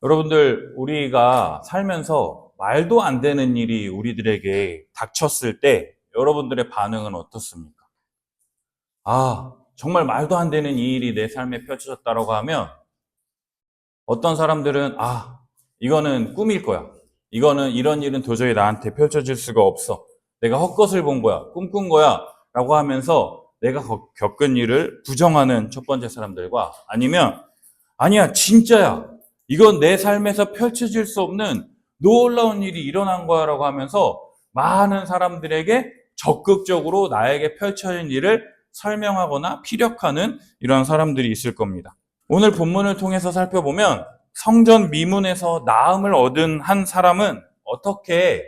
여러분들, 우리가 살면서 말도 안 되는 일이 우리들에게 닥쳤을 때 여러분들의 반응은 어떻습니까? 정말 말도 안 되는 이 일이 내 삶에 펼쳐졌다고 하면 어떤 사람들은 이거는 꿈일 거야. 이런 일은 도저히 나한테 펼쳐질 수가 없어. 내가 헛것을 본 거야. 꿈꾼 거야. 라고 하면서 내가 겪은 일을 부정하는 첫 번째 사람들과, 아니면 아니야, 진짜야. 이건 내 삶에서 펼쳐질 수 없는 놀라운 일이 일어난 거야 라고 하면서 많은 사람들에게 적극적으로 나에게 펼쳐진 일을 설명하거나 피력하는 이러한 사람들이 있을 겁니다. 오늘 본문을 통해서 살펴보면 성전 미문에서 나음을 얻은 한 사람은 어떻게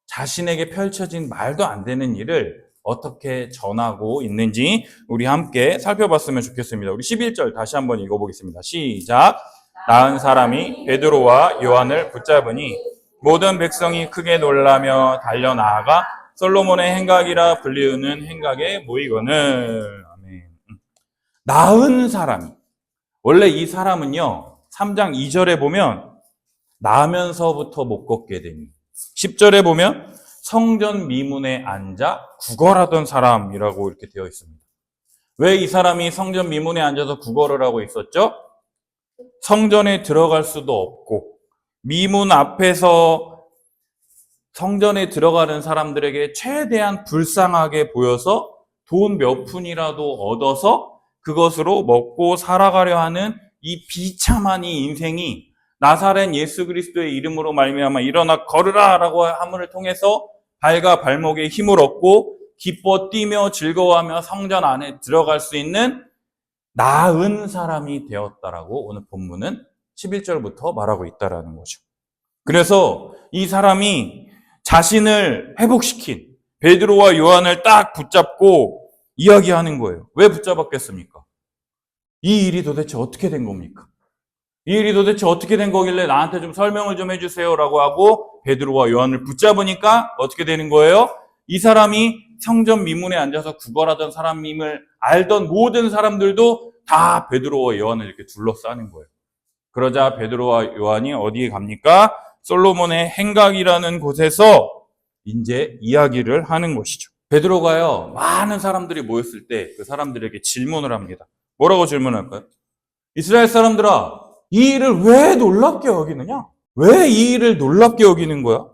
자신에게 펼쳐진 말도 안 되는 일을 어떻게 전하고 있는지 우리 함께 살펴봤으면 좋겠습니다. 우리 11절 다시 한번 읽어보겠습니다. 시작. 나은 사람이 베드로와 요한을 붙잡으니 모든 백성이 크게 놀라며 달려나아가 솔로몬의 행각이라 불리우는 행각에 모이거늘. 아멘. 나은 사람이, 원래 이 사람은요 3장 2절에 보면 나면서부터 못 걷게 되니, 10절에 보면 성전 미문에 앉아 구걸하던 사람이라고 이렇게 되어 있습니다. 왜 이 사람이 성전 미문에 앉아서 구걸을 하고 있었죠? 성전에 들어갈 수도 없고 미문 앞에서 성전에 들어가는 사람들에게 최대한 불쌍하게 보여서 돈 몇 푼이라도 얻어서 그것으로 먹고 살아가려 하는 이 비참한 이 인생이 나사렛 예수 그리스도의 이름으로 말미암아 일어나 걸으라 라고 함을 통해서 발과 발목에 힘을 얻고 기뻐 뛰며 즐거워하며 성전 안에 들어갈 수 있는 나은 사람이 되었다라고 오늘 본문은 11절부터 말하고 있다라는 거죠. 그래서 이 사람이 자신을 회복시킨 베드로와 요한을 딱 붙잡고 이야기하는 거예요. 왜 붙잡았겠습니까? 이 일이 도대체 어떻게 된 겁니까? 이 일이 도대체 어떻게 된 거길래 나한테 좀 설명을 좀 해주세요 라고 하고 베드로와 요한을 붙잡으니까 어떻게 되는 거예요? 이 사람이 성전 미문에 앉아서 구걸하던 사람임을 알던 모든 사람들도 다 베드로와 요한을 이렇게 둘러싸는 거예요. 그러자 베드로와 요한이 어디에 갑니까? 솔로몬의 행각이라는 곳에서 이제 이야기를 하는 것이죠. 베드로가요, 많은 사람들이 모였을 때 그 사람들에게 질문을 합니다. 뭐라고 질문할까요? 이스라엘 사람들아, 이 일을 왜 놀랍게 여기느냐? 왜 이 일을 놀랍게 여기는 거야?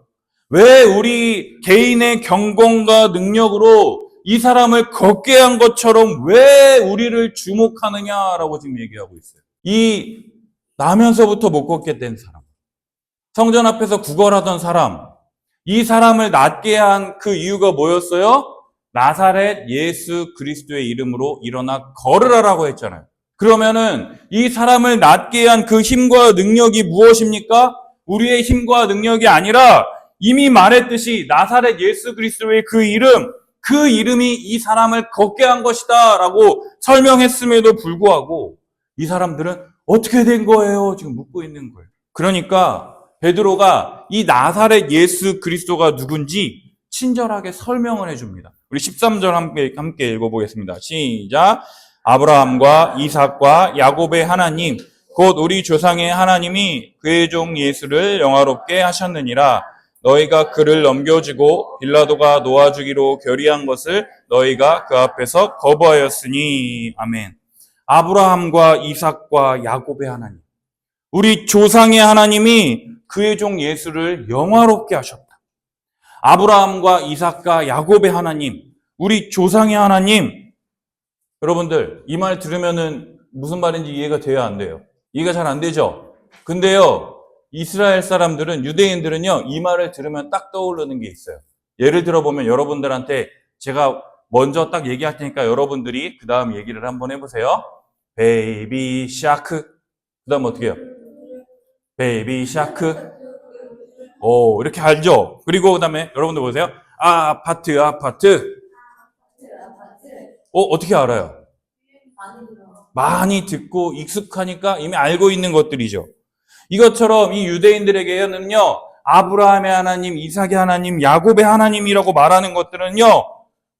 왜 우리 개인의 경건과 능력으로 이 사람을 걷게 한 것처럼 왜 우리를 주목하느냐라고 지금 얘기하고 있어요. 이 나면서부터 못 걷게 된 사람, 성전 앞에서 구걸하던 사람, 이 사람을 낫게 한 그 이유가 뭐였어요? 나사렛 예수 그리스도의 이름으로 일어나 걸으라라고 했잖아요. 그러면은 이 사람을 낫게 한 그 힘과 능력이 무엇입니까? 우리의 힘과 능력이 아니라 이미 말했듯이 나사렛 예수 그리스도의 그 이름이 이 사람을 걷게 한 것이다 라고 설명했음에도 불구하고 이 사람들은 어떻게 된 거예요? 지금 묻고 있는 거예요. 그러니까 베드로가 이 나사렛 예수 그리스도가 누군지 친절하게 설명을 해줍니다. 우리 13절 함께 읽어보겠습니다. 시작. 아브라함과 이삭과 야곱의 하나님 곧 우리 조상의 하나님이 그의 종 예수를 영화롭게 하셨느니라. 너희가 그를 넘겨주고 빌라도가 놓아주기로 결의한 것을 너희가 그 앞에서 거부하였으니. 아멘. 아브라함과 이삭과 야곱의 하나님, 우리 조상의 하나님이 그의 종 예수를 영화롭게 하셨다. 아브라함과 이삭과 야곱의 하나님, 우리 조상의 하나님. 여러분들, 이 말 들으면은 무슨 말인지 이해가 돼야 안 돼요? 이해가 잘 안 되죠? 근데요, 이스라엘 사람들은, 유대인들은요, 이 말을 들으면 딱 떠오르는 게 있어요. 예를 들어보면 여러분들한테 제가 먼저 딱 얘기할 테니까 여러분들이 그 다음 얘기를 한번 해보세요. 베이비 샤크. 그 다음 어떻게 해요? 베이비 샤크. 오, 이렇게 알죠? 그리고 그 다음에 여러분들 보세요. 아파트. 어떻게 알아요? 많이 듣고 익숙하니까 이미 알고 있는 것들이죠. 이것처럼 이 유대인들에게는요, 아브라함의 하나님, 이삭의 하나님, 야곱의 하나님이라고 말하는 것들은요,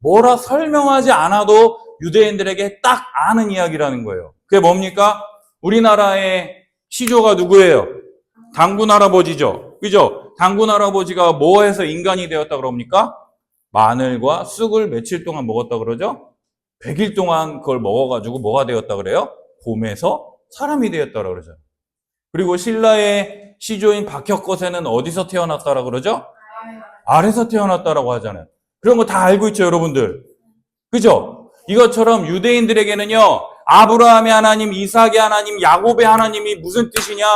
뭐라 설명하지 않아도 유대인들에게 딱 아는 이야기라는 거예요. 그게 뭡니까? 우리나라의 시조가 누구예요? 단군 할아버지죠. 그죠? 단군 할아버지가 뭐 해서 인간이 되었다 그럽니까? 마늘과 쑥을 며칠 동안 먹었다 그러죠? 100일 동안 그걸 먹어가지고 뭐가 되었다 그래요? 봄에서 사람이 되었다 그러죠. 그리고 신라의 시조인 박혁거세는 어디서 태어났다라 그러죠? 알에서 태어났다라고 하잖아요. 그런 거 다 알고 있죠, 여러분들. 그죠? 이것처럼 유대인들에게는요, 아브라함의 하나님, 이삭의 하나님, 야곱의 하나님이 무슨 뜻이냐?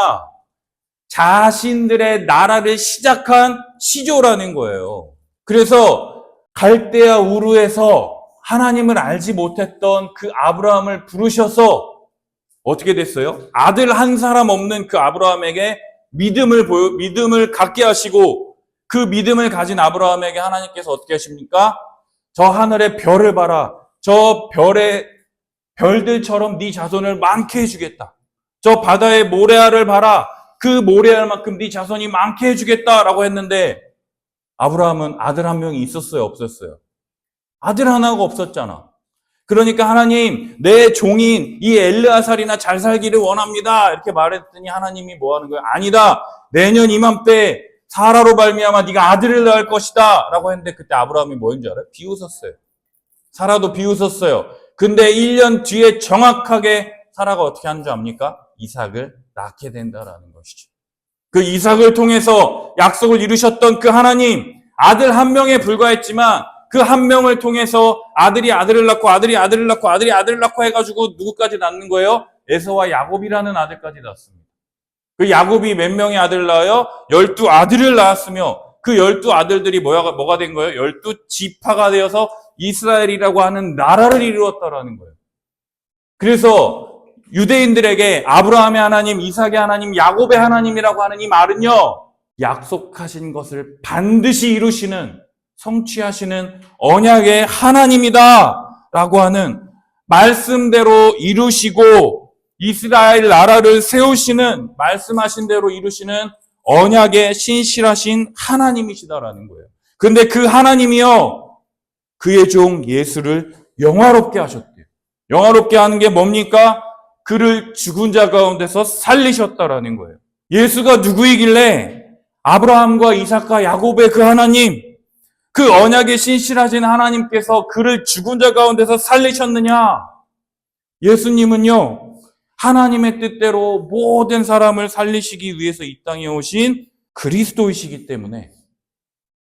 자신들의 나라를 시작한 시조라는 거예요. 그래서 갈대아 우르에서 하나님을 알지 못했던 그 아브라함을 부르셔서 어떻게 됐어요? 아들 한 사람 없는 그 아브라함에게 믿음을 갖게 하시고 그 믿음을 가진 아브라함에게 하나님께서 어떻게 하십니까? 저 하늘의 별을 봐라. 저 별의 별들처럼 네 자손을 많게 해주겠다. 저 바다의 모래알을 봐라. 그 모래알만큼 네 자손이 많게 해주겠다라고 했는데 아브라함은 아들 한 명이 있었어요? 없었어요? 아들 하나가 없었잖아. 그러니까 하나님, 내 종인 이 엘르아살이나 잘 살기를 원합니다. 이렇게 말했더니 하나님이 뭐 하는 거예요? 아니다. 내년 이맘때 사라로 말미암아 네가 아들을 낳을 것이다. 라고 했는데 그때 아브라함이 뭐인 줄 알아요? 비웃었어요. 사라도 비웃었어요. 근데 1년 뒤에 정확하게 사라가 어떻게 하는 줄 압니까? 이삭을 낳게 된다라는 것이죠. 그 이삭을 통해서 약속을 이루셨던 그 하나님, 아들 한 명에 불과했지만 그 한 명을 통해서 아들이 아들을 낳고 아들이 아들을 낳고 아들이 아들을 낳고 해가지고 누구까지 낳는 거예요? 에서와 야곱이라는 아들까지 낳습니다. 그 야곱이 몇 명의 아들을 낳아요? 12아들을 낳았으며 그 12아들들이 뭐가 된 거예요? 12지파가 되어서 이스라엘이라고 하는 나라를 이루었다라는 거예요. 그래서 유대인들에게 아브라함의 하나님, 이삭의 하나님, 야곱의 하나님이라고 하는 이 말은요, 약속하신 것을 반드시 이루시는, 성취하시는 언약의 하나님이다 라고 하는 말씀대로 이루시고 이스라엘 나라를 세우시는, 말씀하신 대로 이루시는 언약의 신실하신 하나님이시다라는 거예요. 근데 그 하나님이요, 그의 종 예수를 영화롭게 하셨대요. 영화롭게 하는 게 뭡니까? 그를 죽은 자 가운데서 살리셨다라는 거예요. 예수가 누구이길래 아브라함과 이삭과 야곱의 그 하나님, 그 언약에 신실하신 하나님께서 그를 죽은 자 가운데서 살리셨느냐? 예수님은요, 하나님의 뜻대로 모든 사람을 살리시기 위해서 이 땅에 오신 그리스도이시기 때문에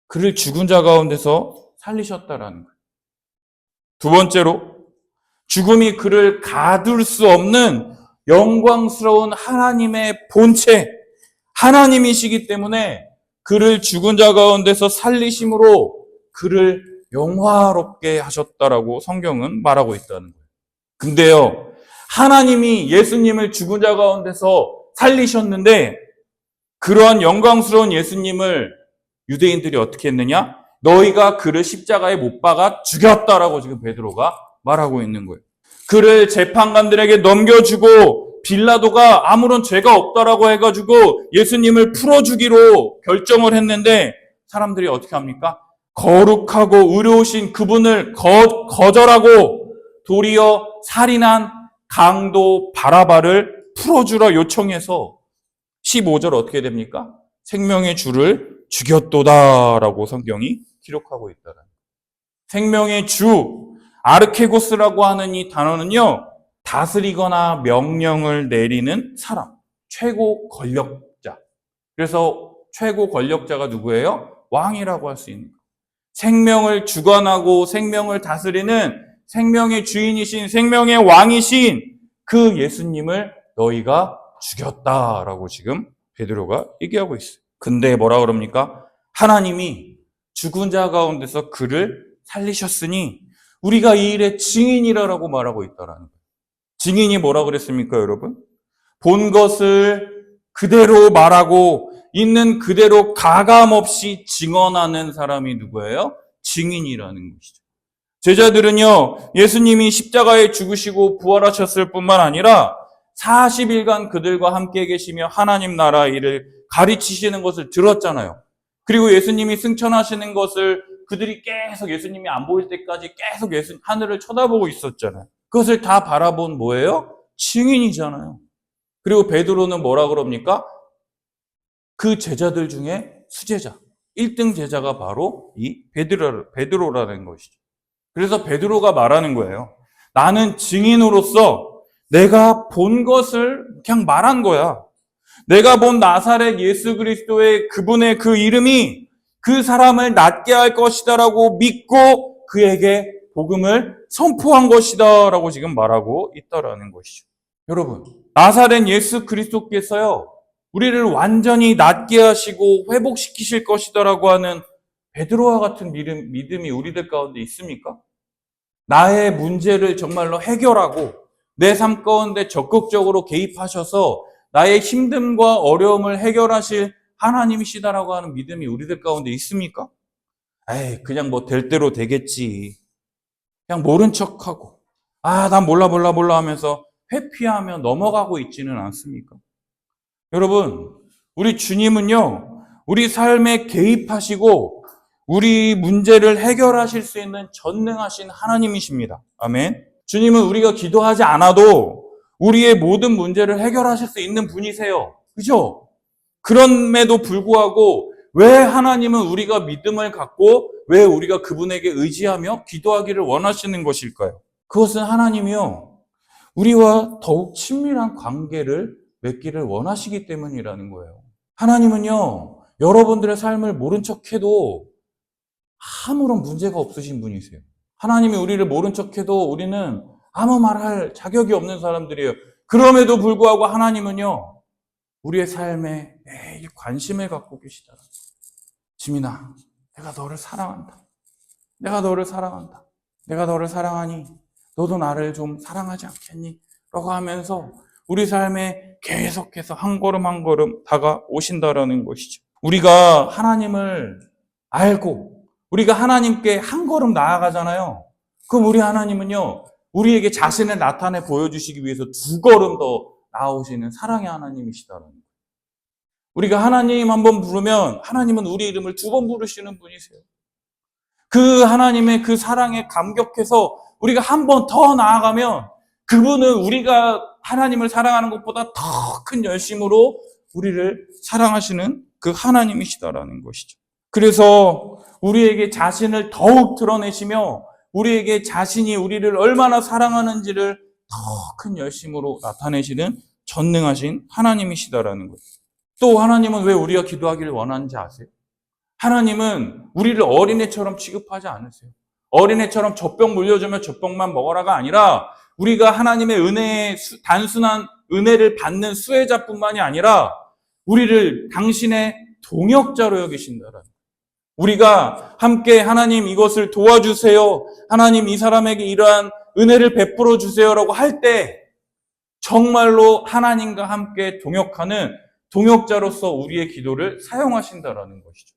그를 죽은 자 가운데서 살리셨다라는 거예요. 두 번째로, 죽음이 그를 가둘 수 없는 영광스러운 하나님의 본체, 하나님이시기 때문에 그를 죽은 자 가운데서 살리심으로 그를 영화롭게 하셨다라고 성경은 말하고 있다는 거예요. 근데요, 하나님이 예수님을 죽은 자 가운데서 살리셨는데 그러한 영광스러운 예수님을 유대인들이 어떻게 했느냐? 너희가 그를 십자가에 못 박아 죽였다라고 지금 베드로가 말하고 있는 거예요. 그를 재판관들에게 넘겨주고 빌라도가 아무런 죄가 없다라고 해가지고 예수님을 풀어주기로 결정을 했는데 사람들이 어떻게 합니까? 거룩하고 의로우신 그분을 거절하고 도리어 살인한 강도 바라바를 풀어주라 요청해서 15절 어떻게 됩니까? 생명의 주를 죽였도다라고 성경이 기록하고 있다는. 생명의 주, 아르케고스라고 하는 이 단어는요, 다스리거나 명령을 내리는 사람, 최고 권력자. 그래서 최고 권력자가 누구예요? 왕이라고 할 수 있는 거예요. 생명을 주관하고 생명을 다스리는 생명의 주인이신, 생명의 왕이신 그 예수님을 너희가 죽였다라고 지금 베드로가 얘기하고 있어요. 근데 뭐라 그럽니까? 하나님이 죽은 자 가운데서 그를 살리셨으니 우리가 이 일의 증인이라고 말하고 있다라는 거예요. 증인이 뭐라 그랬습니까, 여러분? 본 것을 그대로 말하고 있는 그대로 가감없이 증언하는 사람이 누구예요? 증인이라는 것이죠. 제자들은요, 예수님이 십자가에 죽으시고 부활하셨을 뿐만 아니라 40일간 그들과 함께 계시며 하나님 나라 일을 가르치시는 것을 들었잖아요. 그리고 예수님이 승천하시는 것을 그들이 계속 예수님이 안 보일 때까지 계속 하늘을 쳐다보고 있었잖아요. 그것을 다 바라본 뭐예요? 증인이잖아요. 그리고 베드로는 뭐라 그럽니까? 그 제자들 중에 수제자, 1등 제자가 바로 이 베드로라는 것이죠. 그래서 베드로가 말하는 거예요. 나는 증인으로서 내가 본 것을 그냥 말한 거야. 내가 본 나사렛 예수 그리스도의 그분의 그 이름이 그 사람을 낫게 할 것이다라고 믿고 그에게 복음을 선포한 것이다라고 지금 말하고 있다라는 것이죠. 여러분, 나사렛 예수 그리스도께서요, 우리를 완전히 낫게 하시고 회복시키실 것이다라고 하는 베드로와 같은 믿음이 우리들 가운데 있습니까? 나의 문제를 정말로 해결하고 내 삶 가운데 적극적으로 개입하셔서 나의 힘듦과 어려움을 해결하실 하나님이시다라고 하는 믿음이 우리들 가운데 있습니까? 에이, 그냥 뭐 될 대로 되겠지. 그냥 모른 척하고, 난 몰라 하면서 회피하며 넘어가고 있지는 않습니까? 여러분, 우리 주님은요, 우리 삶에 개입하시고 우리 문제를 해결하실 수 있는 전능하신 하나님이십니다. 아멘. 주님은 우리가 기도하지 않아도 우리의 모든 문제를 해결하실 수 있는 분이세요. 그죠? 그럼에도 불구하고 왜 하나님은 우리가 믿음을 갖고 왜 우리가 그분에게 의지하며 기도하기를 원하시는 것일까요? 그것은 하나님이요, 우리와 더욱 친밀한 관계를 맺기를 원하시기 때문이라는 거예요. 하나님은요, 여러분들의 삶을 모른 척해도 아무런 문제가 없으신 분이세요. 하나님이 우리를 모른 척해도 우리는 아무 말할 자격이 없는 사람들이에요. 그럼에도 불구하고 하나님은요, 우리의 삶에 매일 관심을 갖고 계시잖아요. 지민아, 내가 너를 사랑한다. 내가 너를 사랑한다. 내가 너를 사랑하니 너도 나를 좀 사랑하지 않겠니? 라고 하면서 우리 삶에 계속해서 한 걸음 한 걸음 다가오신다라는 것이죠. 우리가 하나님을 알고 우리가 하나님께 한 걸음 나아가잖아요. 그럼 우리 하나님은요, 우리에게 자신을 나타내 보여주시기 위해서 두 걸음 더 나아오시는 사랑의 하나님이시다라는 거예요. 우리가 하나님 한번 부르면 하나님은 우리 이름을 두 번 부르시는 분이세요. 그 하나님의 그 사랑에 감격해서 우리가 한 번 더 나아가면 그분은 우리가 하나님을 사랑하는 것보다 더 큰 열심으로 우리를 사랑하시는 그 하나님이시다라는 것이죠. 그래서 우리에게 자신을 더욱 드러내시며 우리에게 자신이 우리를 얼마나 사랑하는지를 더 큰 열심으로 나타내시는 전능하신 하나님이시다라는 거예요. 또 하나님은 왜 우리가 기도하기를 원하는지 아세요? 하나님은 우리를 어린애처럼 취급하지 않으세요. 어린애처럼 젖병 물려주면 젖병만 먹어라가 아니라 우리가 하나님의 은혜의 단순한 은혜를 받는 수혜자뿐만이 아니라 우리를 당신의 동역자로 여기신다라는 거예요. 우리가 함께 하나님 이것을 도와주세요. 하나님 이 사람에게 이러한 은혜를 베풀어 주세요라고 할 때 정말로 하나님과 함께 동역하는 동역자로서 우리의 기도를 사용하신다라는 것이죠.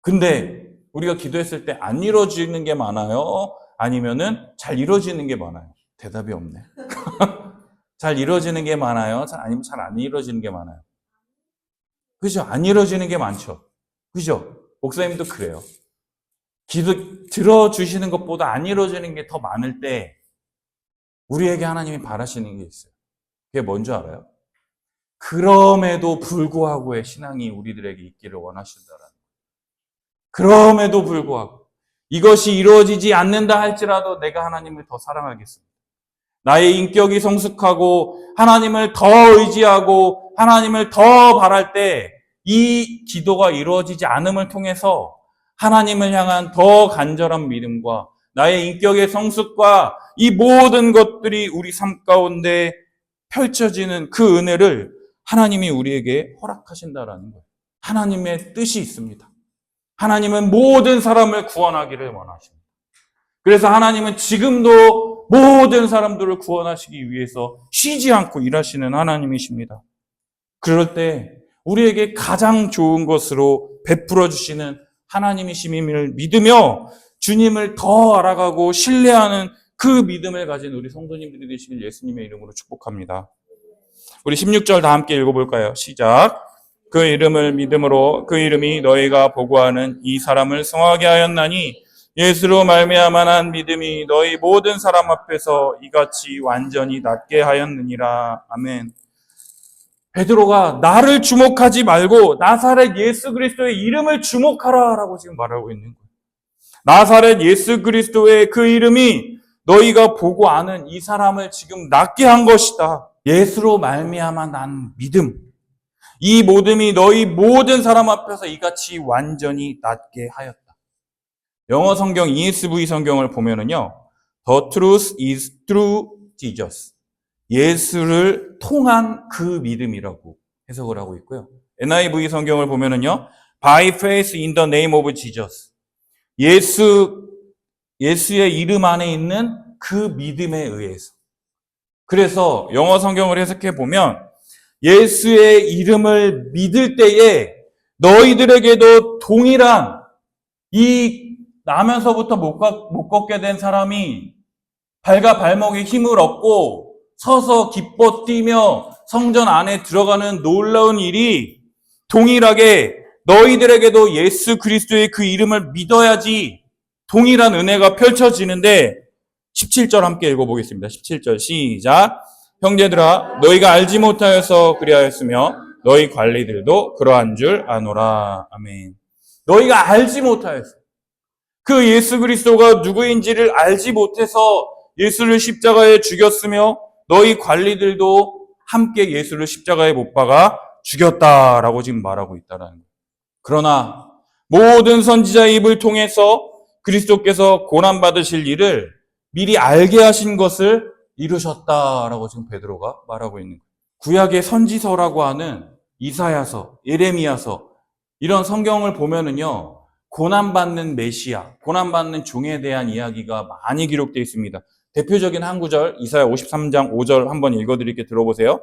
근데 우리가 기도했을 때 안 이루어지는 게 많아요? 아니면은 잘 이루어지는 게 많아요? 대답이 없네. 잘 이루어지는 게 많아요? 아니면 잘 안 이루어지는 게 많아요? 그죠? 안 이루어지는 게 많죠. 그죠? 목사님도 그래요. 기도 들어주시는 것보다 안 이루어지는 게 더 많을 때 우리에게 하나님이 바라시는 게 있어요. 그게 뭔지 알아요? 그럼에도 불구하고의 신앙이 우리들에게 있기를 원하신다라는 거예요. 그럼에도 불구하고 이것이 이루어지지 않는다 할지라도 내가 하나님을 더 사랑하겠습니다. 나의 인격이 성숙하고 하나님을 더 의지하고 하나님을 더 바랄 때 이 기도가 이루어지지 않음을 통해서 하나님을 향한 더 간절한 믿음과 나의 인격의 성숙과 이 모든 것들이 우리 삶 가운데 펼쳐지는 그 은혜를 하나님이 우리에게 허락하신다라는 거예요. 하나님의 뜻이 있습니다. 하나님은 모든 사람을 구원하기를 원하십니다. 그래서 하나님은 지금도 모든 사람들을 구원하시기 위해서 쉬지 않고 일하시는 하나님이십니다. 그럴 때 우리에게 가장 좋은 것으로 베풀어 주시는 하나님이심을 믿으며 주님을 더 알아가고 신뢰하는 그 믿음을 가진 우리 성도님들이 되시길 예수님의 이름으로 축복합니다. 우리 16절 다 함께 읽어볼까요? 시작. 그 이름을 믿음으로 그 이름이 너희가 보고하는 이 사람을 성하게 하였나니 예수로 말미암아 난 믿음이 너희 모든 사람 앞에서 이같이 완전히 낫게 하였느니라. 아멘. 베드로가 나를 주목하지 말고 나사렛 예수 그리스도의 이름을 주목하라라고 지금 말하고 있는 거예요. 나사렛 예수 그리스도의 그 이름이 너희가 보고 아는 이 사람을 지금 낫게 한 것이다. 예수로 말미암아 난 믿음. 이 모둠이 너희 모든 사람 앞에서 이같이 완전히 낫게 하였다. 영어 성경 ESV 성경을 보면은요, The truth is through Jesus. 예수를 통한 그 믿음이라고 해석을 하고 있고요. NIV 성경을 보면은요, By faith in the name of Jesus. 예수의 이름 안에 있는 그 믿음에 의해서. 그래서 영어 성경을 해석해 보면 예수의 이름을 믿을 때에 너희들에게도 동일한 이 나면서부터 못 걷게 된 사람이 발과 발목에 힘을 얻고 서서 기뻐 뛰며 성전 안에 들어가는 놀라운 일이 동일하게 너희들에게도 예수 그리스도의 그 이름을 믿어야지 동일한 은혜가 펼쳐지는데 17절 함께 읽어보겠습니다. 17절 시작. 형제들아 너희가 알지 못하여서 그리하였으며 너희 관리들도 그러한 줄 아노라. 아멘. 너희가 알지 못하여서 그 예수 그리스도가 누구인지를 알지 못해서 예수를 십자가에 죽였으며 너희 관리들도 함께 예수를 십자가에 못 박아 죽였다라고 지금 말하고 있다라는 거예요. 그러나 모든 선지자의 입을 통해서 그리스도께서 고난받으실 일을 미리 알게 하신 것을 이루셨다라고 지금 베드로가 말하고 있는 거예요. 구약의 선지서라고 하는 이사야서, 예레미야서 이런 성경을 보면은요. 고난받는 메시아, 고난받는 종에 대한 이야기가 많이 기록되어 있습니다. 대표적인 한 구절, 이사야 53장 5절 한번 읽어드릴게 들어보세요.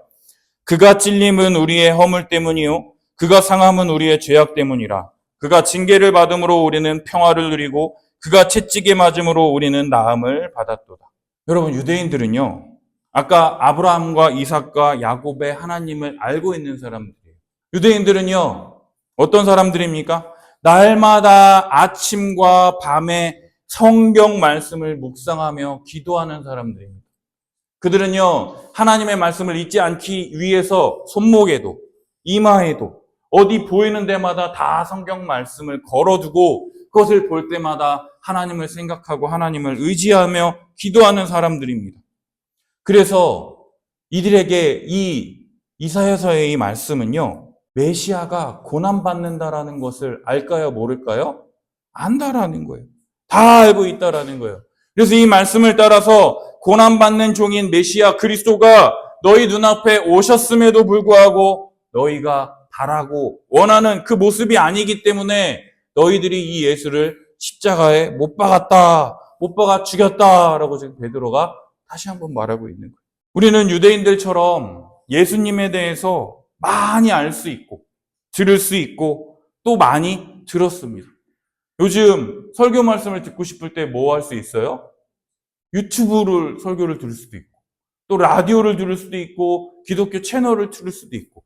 그가 찔림은 우리의 허물 때문이요 그가 상함은 우리의 죄악 때문이라. 그가 징계를 받음으로 우리는 평화를 누리고 그가 채찍에 맞음으로 우리는 나음을 받았도다. 여러분, 유대인들은요. 아까 아브라함과 이삭과 야곱의 하나님을 알고 있는 사람들이에요. 유대인들은요. 어떤 사람들입니까? 날마다 아침과 밤에 성경 말씀을 묵상하며 기도하는 사람들입니다. 그들은요, 하나님의 말씀을 잊지 않기 위해서 손목에도, 이마에도, 어디 보이는 데마다 다 성경 말씀을 걸어두고 그것을 볼 때마다 하나님을 생각하고 하나님을 의지하며 기도하는 사람들입니다. 그래서 이들에게 이 이사야서의 이 말씀은요, 메시아가 고난받는다라는 것을 알까요? 모를까요? 안다라는 거예요. 다 알고 있다라는 거예요. 그래서 이 말씀을 따라서 고난받는 종인 메시아 그리스도가 너희 눈앞에 오셨음에도 불구하고 너희가 바라고 원하는 그 모습이 아니기 때문에 너희들이 이 예수를 십자가에 못 박았다, 못 박아 죽였다라고 지금 베드로가 다시 한번 말하고 있는 거예요. 우리는 유대인들처럼 예수님에 대해서 많이 알 수 있고 들을 수 있고 또 많이 들었습니다. 요즘 설교 말씀을 듣고 싶을 때 뭐 할 수 있어요? 유튜브를 설교를 들을 수도 있고 또 라디오를 들을 수도 있고 기독교 채널을 들을 수도 있고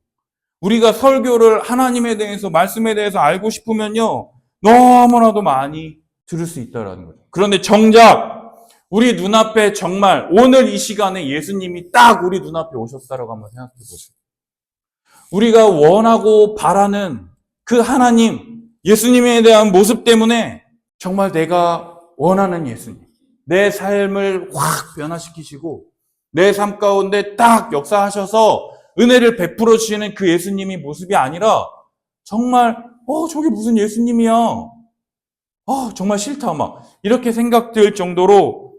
우리가 설교를 하나님에 대해서 말씀에 대해서 알고 싶으면요 너무나도 많이 들을 수 있다는 거죠. 그런데 정작 우리 눈앞에 정말 오늘 이 시간에 예수님이 딱 우리 눈앞에 오셨다라고 한번 생각해 보세요. 우리가 원하고 바라는 그 하나님, 예수님에 대한 모습 때문에 정말 내가 원하는 예수님, 내 삶을 확 변화시키시고 내 삶 가운데 딱 역사하셔서 은혜를 베풀어 주시는 그 예수님이 모습이 아니라 정말 저게 무슨 예수님이야. 정말 싫다 막 이렇게 생각될 정도로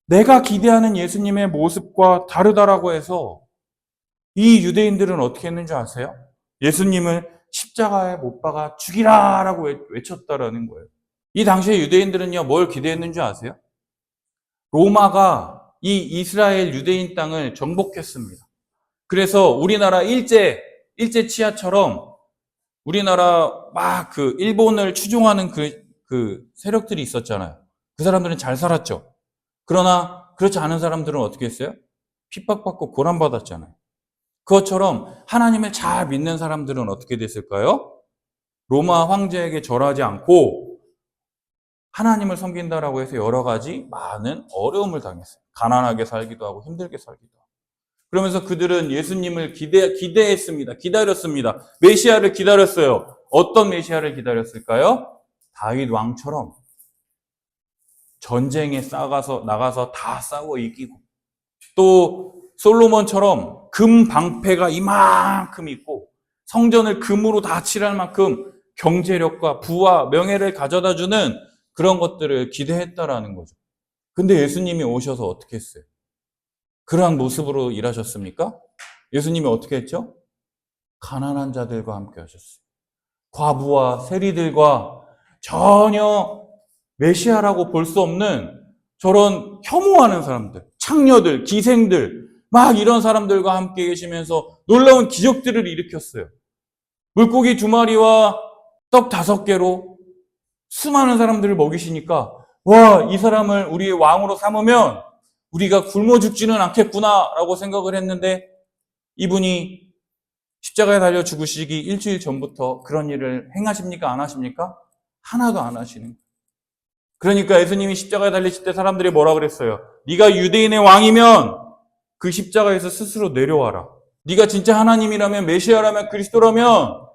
내가 기대하는 예수님의 모습과 다르다라고 해서 이 유대인들은 어떻게 했는지 아세요? 예수님을 십자가에 못 박아 죽이라라고 외쳤다라는 거예요. 이 당시에 유대인들은요, 뭘 기대했는지 아세요? 로마가 이 이스라엘 유대인 땅을 정복했습니다. 그래서 우리나라 일제 치하처럼 우리나라 막 그 일본을 추종하는 그 세력들이 있었잖아요. 그 사람들은 잘 살았죠. 그러나 그렇지 않은 사람들은 어떻게 했어요? 핍박받고 고난받았잖아요. 그것처럼 하나님을 잘 믿는 사람들은 어떻게 됐을까요? 로마 황제에게 절하지 않고 하나님을 섬긴다라고 해서 여러 가지 많은 어려움을 당했어요. 가난하게 살기도 하고 힘들게 살기도 하고. 그러면서 그들은 예수님을 기대했습니다. 기다렸습니다. 메시아를 기다렸어요. 어떤 메시아를 기다렸을까요? 다윗 왕처럼 전쟁에 나가서 다 싸워 이기고, 또 솔로몬처럼 금 방패가 이만큼 있고 성전을 금으로 다 칠할 만큼 경제력과 부와 명예를 가져다 주는 그런 것들을 기대했다라는 거죠. 근데 예수님이 오셔서 어떻게 했어요? 그러한 모습으로 일하셨습니까? 예수님이 어떻게 했죠? 가난한 자들과 함께 하셨어요. 과부와 세리들과 전혀 메시아라고 볼 수 없는 저런 혐오하는 사람들, 창녀들, 기생들, 막 이런 사람들과 함께 계시면서 놀라운 기적들을 일으켰어요. 물고기 2마리와 떡 5개로 수많은 사람들을 먹이시니까, 와, 이 사람을 우리의 왕으로 삼으면 우리가 굶어 죽지는 않겠구나라고 생각을 했는데, 이분이 십자가에 달려 죽으시기 일주일 전부터 그런 일을 행하십니까? 안 하십니까? 하나도 안 하시는 거예요. 그러니까 예수님이 십자가에 달리실 때 사람들이 뭐라 그랬어요? 네가 유대인의 왕이면 그 십자가에서 스스로 내려와라. 네가 진짜 하나님이라면, 메시아라면, 그리스도라면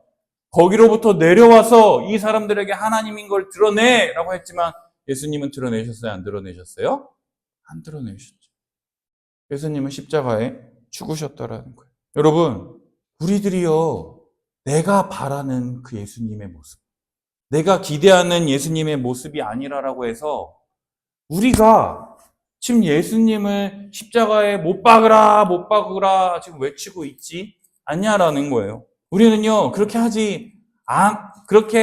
거기로부터 내려와서 이 사람들에게 하나님인 걸 드러내라고 했지만, 예수님은 드러내셨어요? 안 드러내셨어요? 안 드러내셨죠. 예수님은 십자가에 죽으셨다라는 거예요. 여러분, 우리들이요, 내가 바라는 그 예수님의 모습, 내가 기대하는 예수님의 모습이 아니라라고 해서 우리가 지금 예수님을 십자가에 못 박으라, 못 박으라 지금 외치고 있지 않냐라는 거예요. 우리는요, 그렇게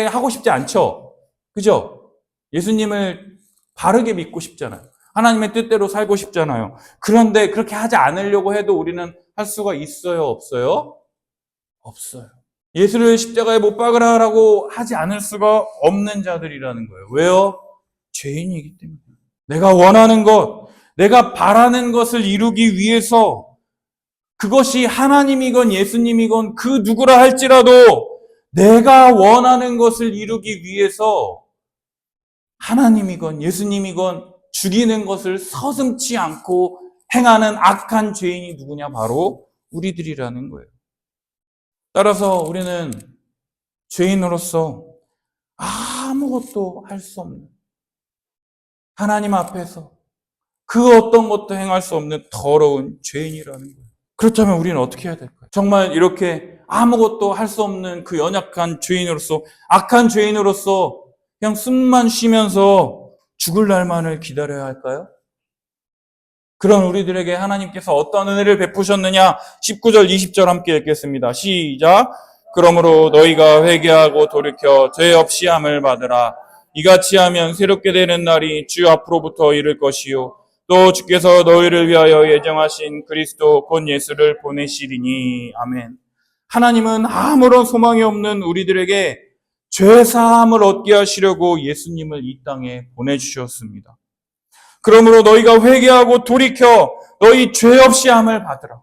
하고 싶지 않죠. 그죠? 예수님을 바르게 믿고 싶잖아요. 하나님의 뜻대로 살고 싶잖아요. 그런데 그렇게 하지 않으려고 해도 우리는 할 수가 있어요, 없어요? 없어요. 예수를 십자가에 못 박으라라고 하지 않을 수가 없는 자들이라는 거예요. 왜요? 죄인이기 때문에. 내가 원하는 것, 내가 바라는 것을 이루기 위해서, 그것이 하나님이건 예수님이건 그 누구라 할지라도 내가 원하는 것을 이루기 위해서 하나님이건 예수님이건 죽이는 것을 서슴지 않고 행하는 악한 죄인이 누구냐? 바로 우리들이라는 거예요. 따라서 우리는 죄인으로서 아무것도 할 수 없는, 하나님 앞에서 그 어떤 것도 행할 수 없는 더러운 죄인이라는 거예요. 그렇다면 우리는 어떻게 해야 될까요? 정말 이렇게 아무것도 할 수 없는 그 연약한 죄인으로서, 악한 죄인으로서 그냥 숨만 쉬면서 죽을 날만을 기다려야 할까요? 그런 우리들에게 하나님께서 어떤 은혜를 베푸셨느냐? 19절, 20절 함께 읽겠습니다. 시작. 그러므로 너희가 회개하고 돌이켜 죄 없이 함을 받으라. 이같이 하면 새롭게 되는 날이 주 앞으로부터 이를 것이요. 또 주께서 너희를 위하여 예정하신 그리스도 곧 예수를 보내시리니. 아멘. 하나님은 아무런 소망이 없는 우리들에게 죄 사함을 얻게 하시려고 예수님을 이 땅에 보내주셨습니다. 그러므로 너희가 회개하고 돌이켜 너희 죄 없이 함을 받으라.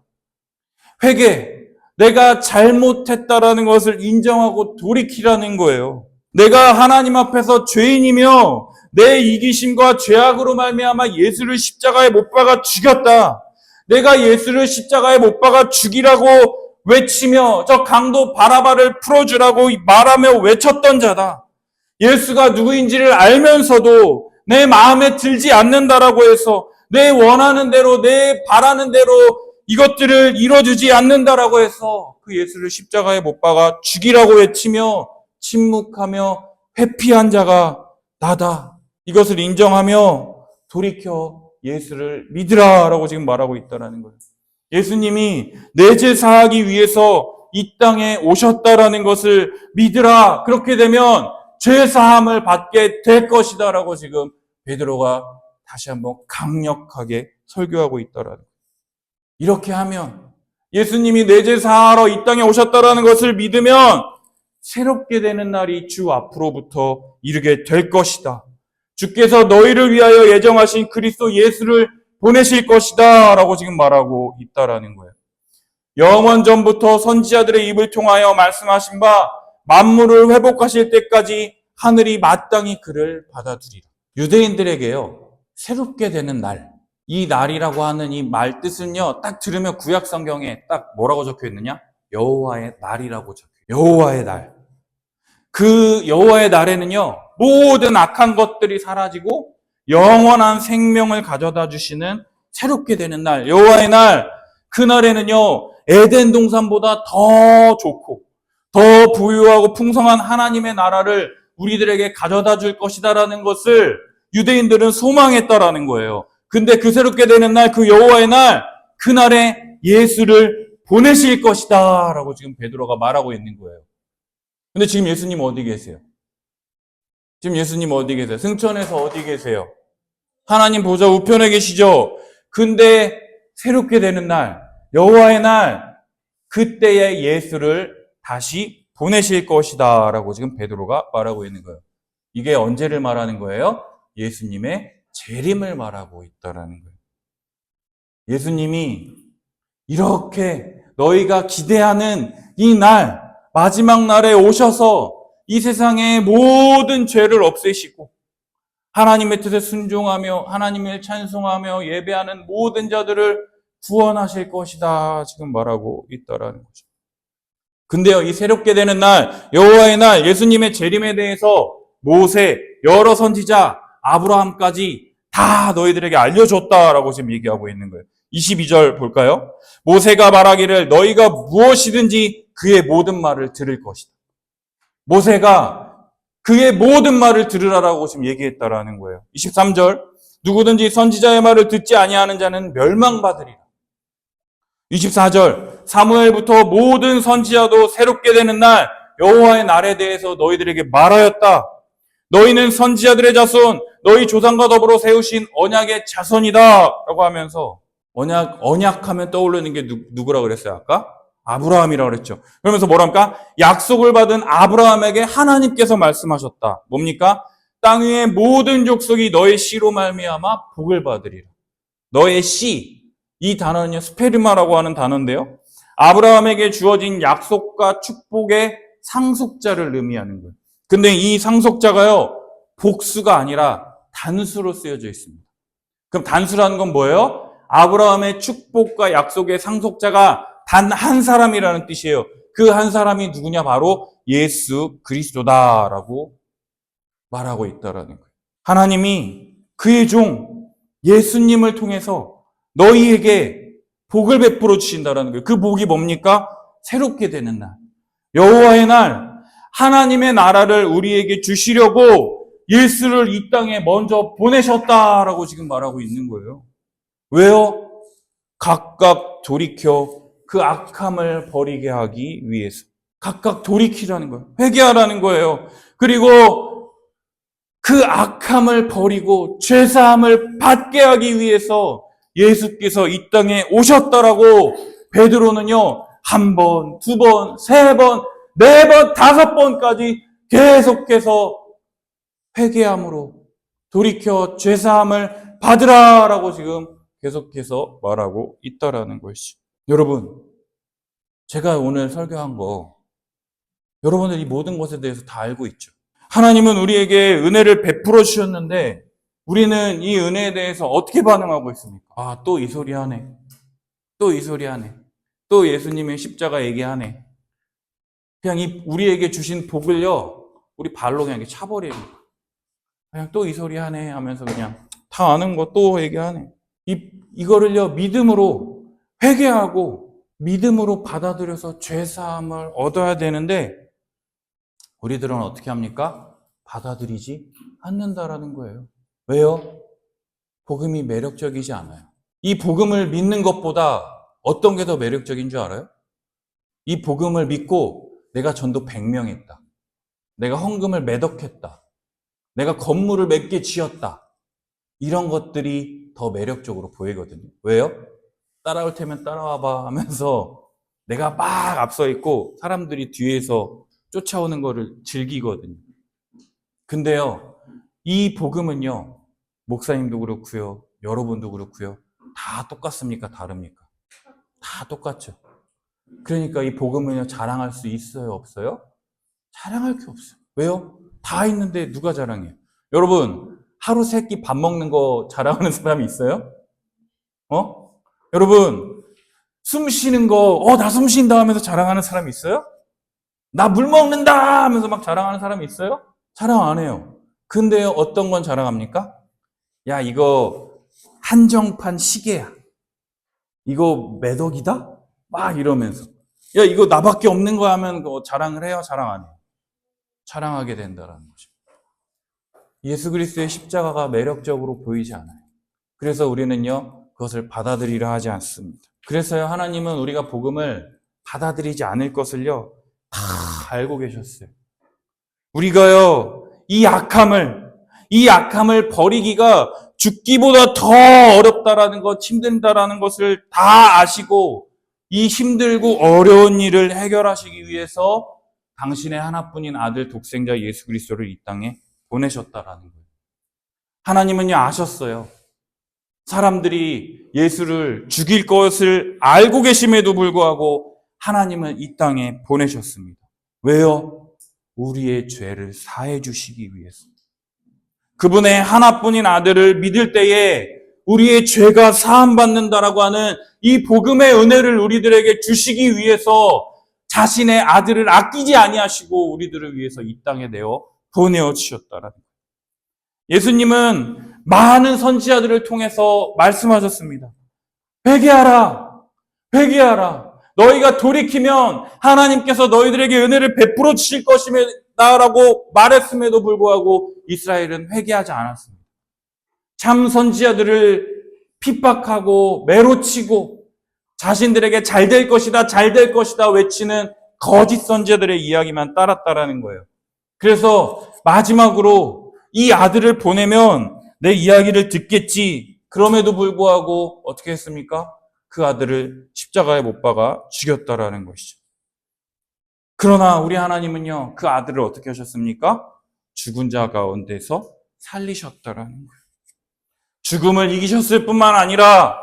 회개, 내가 잘못했다라는 것을 인정하고 돌이키라는 거예요. 내가 하나님 앞에서 죄인이며 내 이기심과 죄악으로 말미암아 예수를 십자가에 못 박아 죽였다. 내가 예수를 십자가에 못 박아 죽이라고 외치며 저 강도 바라바를 풀어주라고 말하며 외쳤던 자다. 예수가 누구인지를 알면서도 내 마음에 들지 않는다라고 해서 내 원하는 대로, 내 바라는 대로 이것들을 이뤄주지 않는다라고 해서 그 예수를 십자가에 못 박아 죽이라고 외치며 침묵하며 회피한 자가 나다. 이것을 인정하며 돌이켜 예수를 믿으라라고 지금 말하고 있다라는 거예요. 예수님이 내 죄 사하기 위해서 이 땅에 오셨다라는 것을 믿으라. 그렇게 되면 죄 사함을 받게 될 것이다라고 지금 베드로가 다시 한번 강력하게 설교하고 있다라는 거예요. 이렇게 하면 예수님이 내 죄 사하러 이 땅에 오셨다라는 것을 믿으면 새롭게 되는 날이 주 앞으로부터 이르게 될 것이다. 주께서 너희를 위하여 예정하신 그리스도 예수를 보내실 것이다 라고 지금 말하고 있다라는 거예요. 영원 전부터 선지자들의 입을 통하여 말씀하신 바 만물을 회복하실 때까지 하늘이 마땅히 그를 받아두리라. 유대인들에게요, 새롭게 되는 날, 이 날이라고 하는 이 말 뜻은요, 딱 들으면 구약 성경에 딱 뭐라고 적혀 있느냐? 여호와의 날이라고 적혀 있어요. 여호와의 날. 그 여호와의 날에는요, 모든 악한 것들이 사라지고 영원한 생명을 가져다 주시는 새롭게 되는 날, 여호와의 날. 그날에는요, 에덴 동산보다 더 좋고 더 부유하고 풍성한 하나님의 나라를 우리들에게 가져다 줄 것이다라는 것을 유대인들은 소망했다라는 거예요. 근데 그 새롭게 되는 날, 그 여호와의 날, 그날에 예수를 보내실 것이다라고 지금 베드로가 말하고 있는 거예요. 근데 지금 예수님 어디 계세요? 지금 예수님 어디 계세요? 승천에서 어디 계세요? 하나님 보좌 우편에 계시죠? 근데 새롭게 되는 날, 여호와의 날, 그때에 예수를 다시 보내실 것이다 라고 지금 베드로가 말하고 있는 거예요. 이게 언제를 말하는 거예요? 예수님의 재림을 말하고 있다라는 거예요. 예수님이 이렇게 너희가 기대하는 이 날, 마지막 날에 오셔서 이 세상의 모든 죄를 없애시고 하나님의 뜻에 순종하며 하나님을 찬송하며 예배하는 모든 자들을 구원하실 것이다 지금 말하고 있다라는 거죠. 근데요, 이 새롭게 되는 날, 여호와의 날, 예수님의 재림에 대해서 모세, 여러 선지자, 아브라함까지 다 너희들에게 알려줬다라고 지금 얘기하고 있는 거예요. 22절 볼까요? 모세가 말하기를 너희가 무엇이든지 그의 모든 말을 들을 것이다. 모세가 그의 모든 말을 들으라라고 지금 얘기했다라는 거예요. 23절 누구든지 선지자의 말을 듣지 아니하는 자는 멸망받으리라. 24절 사무엘부터 모든 선지자도 새롭게 되는 날 여호와의 날에 대해서 너희들에게 말하였다. 너희는 선지자들의 자손, 너희 조상과 더불어 세우신 언약의 자손이다 라고 하면서 언약하면 떠오르는 게 누구라 그랬어요 아까? 아브라함이라고 그랬죠. 그러면서 뭐랍니까? 약속을 받은 아브라함에게 하나님께서 말씀하셨다. 뭡니까? 땅 위의 모든 족속이 너의 씨로 말미암아 복을 받으리라. 너의 씨, 이 단어는요 스페르마라고 하는 단어인데요. 아브라함에게 주어진 약속과 축복의 상속자를 의미하는 거예요. 근데 이 상속자가요 복수가 아니라 단수로 쓰여져 있습니다. 그럼 단수라는 건 뭐예요? 아브라함의 축복과 약속의 상속자가 단 한 사람이라는 뜻이에요. 그 한 사람이 누구냐? 바로 예수 그리스도다라고 말하고 있다라는 거예요. 하나님이 그의 종 예수님을 통해서 너희에게 복을 베풀어 주신다라는 거예요. 그 복이 뭡니까? 새롭게 되는 날, 여호와의 날, 하나님의 나라를 우리에게 주시려고 예수를 이 땅에 먼저 보내셨다라고 지금 말하고 있는 거예요. 왜요? 각각 돌이켜 그 악함을 버리게 하기 위해서. 각각 돌이키라는 거예요. 회개하라는 거예요. 그리고 그 악함을 버리고 죄사함을 받게 하기 위해서 예수께서 이 땅에 오셨다라고 베드로는요, 한 번, 두 번, 세 번, 네 번, 다섯 번까지 계속해서 회개함으로 돌이켜 죄사함을 받으라라고 지금 계속해서 말하고 있다라는 것이죠. 여러분, 제가 오늘 설교한 거 여러분들이 모든 것에 대해서 다 알고 있죠. 하나님은 우리에게 은혜를 베풀어 주셨는데 우리는 이 은혜에 대해서 어떻게 반응하고 있습니까? 아, 또 이 소리 하네. 또 이 소리 하네. 또 예수님의 십자가 얘기하네. 그냥 우리에게 주신 복을요, 우리 발로 그냥 이렇게 차버리는 거예요. 그냥 또 이 소리 하네 하면서 그냥 다 아는 거 또 얘기하네. 이거를요, 믿음으로 회개하고 믿음으로 받아들여서 죄사함을 얻어야 되는데 우리들은 어떻게 합니까? 받아들이지 않는다라는 거예요. 왜요? 복음이 매력적이지 않아요. 이 복음을 믿는 것보다 어떤 게 더 매력적인 줄 알아요? 이 복음을 믿고 내가 전도 100명 했다. 내가 헌금을 매덕했다. 내가 건물을 몇 개 지었다. 이런 것들이 더 매력적으로 보이거든요. 왜요? 따라올 테면 따라와봐 하면서 내가 막 앞서 있고 사람들이 뒤에서 쫓아오는 거를 즐기거든요. 근데요, 이 복음은요, 목사님도 그렇고요, 여러분도 그렇고요, 다 똑같습니까? 다릅니까? 다 똑같죠. 그러니까 이 복음은요, 자랑할 수 있어요? 없어요? 자랑할 게 없어요. 왜요? 다 있는데 누가 자랑해요? 여러분, 하루 세 끼 밥 먹는 거 자랑하는 사람이 있어요? 여러분, 숨 쉬는 거, 나 숨 쉰다 하면서 자랑하는 사람이 있어요? 나 물 먹는다 하면서 막 자랑하는 사람이 있어요? 자랑 안 해요. 근데 어떤 건 자랑합니까? 야, 이거 한정판 시계야. 이거 매덕이다? 막 이러면서. 야, 이거 나밖에 없는 거 하면 자랑을 해요? 자랑 안 해요? 자랑하게 된다라는 거죠. 예수 그리스도의 십자가가 매력적으로 보이지 않아요. 그래서 우리는요, 그것을 받아들이려 하지 않습니다. 그래서요, 하나님은 우리가 복음을 받아들이지 않을 것을요, 다 알고 계셨어요. 우리가요, 이 약함을 버리기가 죽기보다 더 어렵다라는 것, 힘든다라는 것을 다 아시고, 이 힘들고 어려운 일을 해결하시기 위해서 당신의 하나뿐인 아들 독생자 예수 그리스도를 이 땅에 보내셨다라는 거예요. 하나님은요, 아셨어요. 사람들이 예수를 죽일 것을 알고 계심에도 불구하고 하나님은 이 땅에 보내셨습니다. 왜요? 우리의 죄를 사해 주시기 위해서. 그분의 하나뿐인 아들을 믿을 때에 우리의 죄가 사함받는다라고 하는 이 복음의 은혜를 우리들에게 주시기 위해서 자신의 아들을 아끼지 아니하시고 우리들을 위해서 이 땅에 내어 보내어 주셨다라는 거예요. 예수님은 많은 선지자들을 통해서 말씀하셨습니다. 회개하라. 회개하라. 너희가 돌이키면 하나님께서 너희들에게 은혜를 베풀어 주실 것이다라고 말했음에도 불구하고 이스라엘은 회개하지 않았습니다. 참 선지자들을 핍박하고 매로치고 자신들에게 잘 될 것이다, 잘 될 것이다 외치는 거짓 선지자들의 이야기만 따랐다라는 거예요. 그래서 마지막으로 이 아들을 보내면 내 이야기를 듣겠지. 그럼에도 불구하고 어떻게 했습니까? 그 아들을 십자가에 못 박아 죽였다라는 것이죠. 그러나 우리 하나님은요, 그 아들을 어떻게 하셨습니까? 죽은 자 가운데서 살리셨다라는 거예요. 죽음을 이기셨을 뿐만 아니라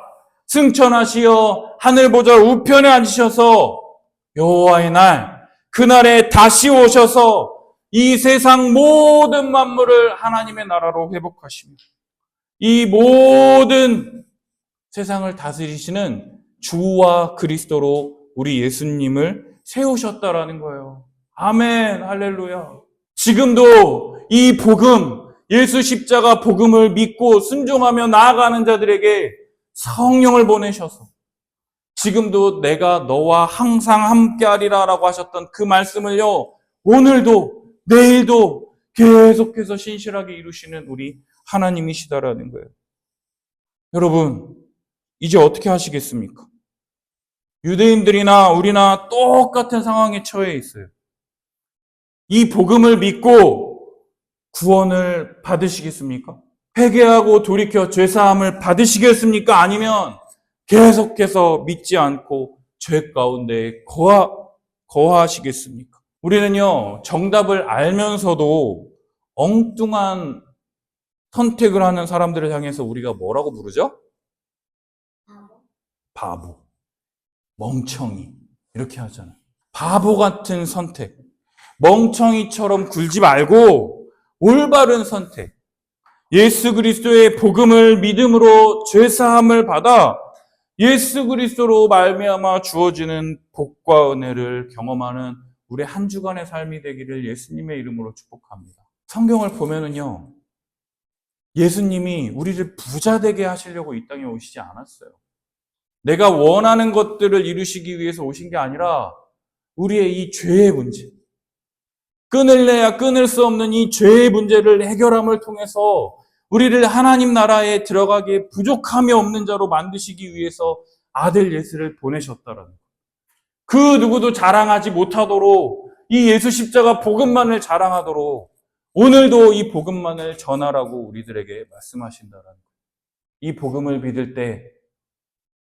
승천하시어 하늘 보좌 우편에 앉으셔서 여호와의 날, 그날에 다시 오셔서 이 세상 모든 만물을 하나님의 나라로 회복하시며 이 모든 세상을 다스리시는 주와 그리스도로 우리 예수님을 세우셨다라는 거예요. 아멘, 할렐루야. 지금도 이 복음, 예수 십자가 복음을 믿고 순종하며 나아가는 자들에게 성령을 보내셔서 지금도 내가 너와 항상 함께하리라 라고 하셨던 그 말씀을요, 오늘도 내일도 계속해서 신실하게 이루시는 우리 하나님이시다라는 거예요. 여러분, 이제 어떻게 하시겠습니까? 유대인들이나 우리나 똑같은 상황에 처해 있어요. 이 복음을 믿고 구원을 받으시겠습니까? 회개하고 돌이켜 죄사함을 받으시겠습니까? 아니면 계속해서 믿지 않고 죄 가운데 거하시겠습니까? 우리는요, 정답을 알면서도 엉뚱한 선택을 하는 사람들을 향해서 우리가 뭐라고 부르죠? 바보, 멍청이 이렇게 하잖아요. 바보 같은 선택, 멍청이처럼 굴지 말고 올바른 선택, 예수 그리스도의 복음을 믿음으로 죄사함을 받아 예수 그리스도로 말미암아 주어지는 복과 은혜를 경험하는 우리 한 주간의 삶이 되기를 예수님의 이름으로 축복합니다. 성경을 보면은요, 예수님이 우리를 부자 되게 하시려고 이 땅에 오시지 않았어요. 내가 원하는 것들을 이루시기 위해서 오신 게 아니라 우리의 이 죄의 문제, 끊을래야 끊을 수 없는 이 죄의 문제를 해결함을 통해서 우리를 하나님 나라에 들어가기에 부족함이 없는 자로 만드시기 위해서 아들 예수를 보내셨다라는 거예요. 그 누구도 자랑하지 못하도록 이 예수 십자가 복음만을 자랑하도록 오늘도 이 복음만을 전하라고 우리들에게 말씀하신다라는 거예요. 이 복음을 믿을 때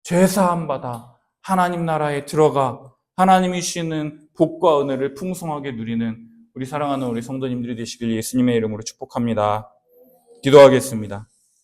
죄사함 받아 하나님 나라에 들어가 하나님이 주시는 복과 은혜를 풍성하게 누리는 우리 사랑하는 우리 성도님들이 되시길 예수님의 이름으로 축복합니다. 기도하겠습니다.